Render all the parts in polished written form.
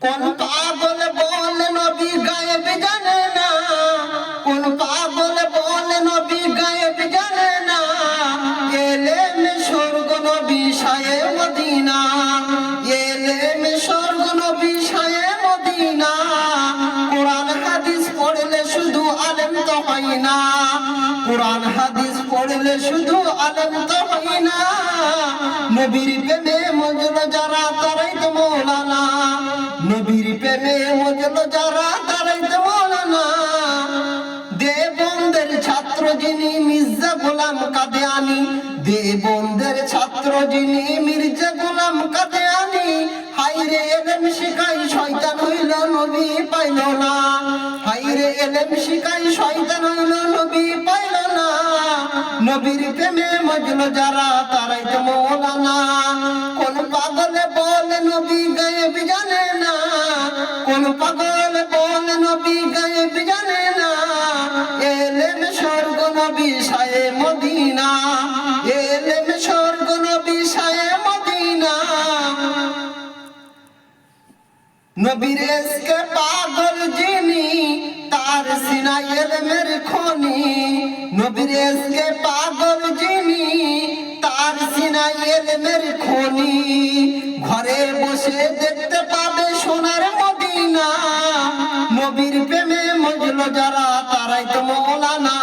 কোন পাগল বলে নবী গায়েব জানে না, কোন পাগল বলে নবী গায়েব জানে না। এলেমে স্বর্গ নবী শায়ে মদিনা, এলেমে স্বর্গ নবী শায়ে মদিনা। কোরআন হাদিস পড়লে শুধু আলেম তো হয় না, কোরআন হাদিস পড়লে শুধু আলেম তো হয় না। নবীর প্রেমে মজলো যারা তারাই তো মৌলানা, নবীর প্রেমে মজলো যারা তারাই তো মৌলানা। দেবন্দের ছাত্র যিনি মির্জা গোলাম কাদিয়ানী, দেবন্দের ছাত্র যিনি মির্জা গোলাম কাদিয়ানী। হায়রে এলেম শিখাই শয়তান হইল নবী পাইল না, হায়রে এলেম শিখাই শয়তান হইল নবী পাইল না। নবীর প্রেমে মজলো যারা তারাই তো মৌলানা। কোন পাগলে বলে নবী গায়েব জানে না, কোন পাগলে বলে নবী গায়েব জানে না। এলেম স্বর্গ নবী শায়ে মদিনা, এলেম স্বর্গ নবী শায়ে মদিনা। নবীর ইশকে পাগল যিনি তার সিনায় এলেমের খনি, নবীর ইশকে পাগল যিনি তার সিনায় এলেমের খনি। ঘরে বসে দেখতে পাবে সোনার মদিনা, নবীর প্রেমে মজলো যারা তারাই তো মৌলানা।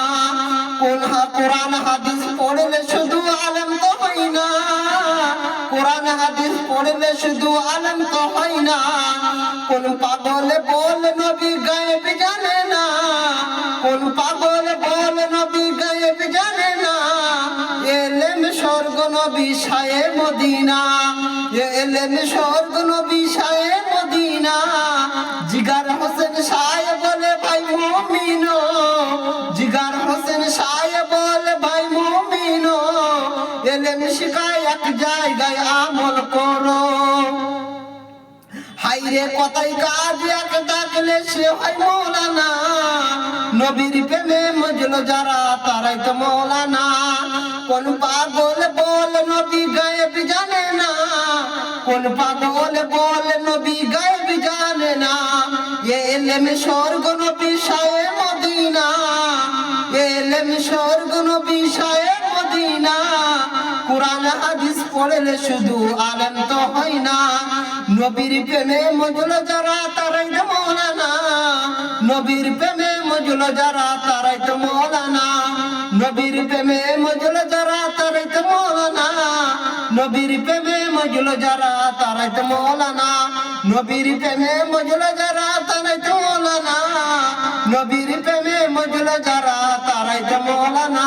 কোরআন হাদিস পড়লে শুধু আলেম তো হয় না, কোরআন হাদিস পড়লে শুধু আলেম তো হয় না। কোন পাগলে বলে নবী গায়েব জানে না, কোন পাগলে বলে নবী গায়েব জানে না। এলেম স্বর্গ নবী শায়ে মদিনা, এলেম স্বর্গ নবী শায়ে মদিনা। জিগার হোসেন শায়ে বলে ভাই মুমিনো, জিগার হোসেন শায়ে বলে ভাই মুমিনো। এলেম শিখায় এক জায়গায় আমল করো, হাইরে কথাই কাজ এক ডাকলে সে হয় মৌলানা। নবীর প্রেমে মজলো যারা তারাই তো মৌলানা। কোন পাগল বলে নবী গায়েব জানে না, কোন পাগল বলে নবী গায়েব জানে না। এলেম স্বর্গ নবী শায়ে মদিনা, এলেম স্বর্গ নবী শায়ে মদিনা। কোরআন হাদিস পড়লে শুধু আলেম তো হয় না। নবীর প্রেমে মজলো যারা তারাই তো মৌলানা, নবীর প্রেমে মজলো যারা তারাই তো মৌলানা। নবীর প্রেমে মজলো যারা তারাই তো মৌলানা, নবীর প্রেমে মজলো যারা তারাই তো মৌলানা। নবীর প্রেমে মজলো যারা তারাই তো মৌলানা, নবীর প্রেমে মজলো যারা তারাই তো মৌলানা।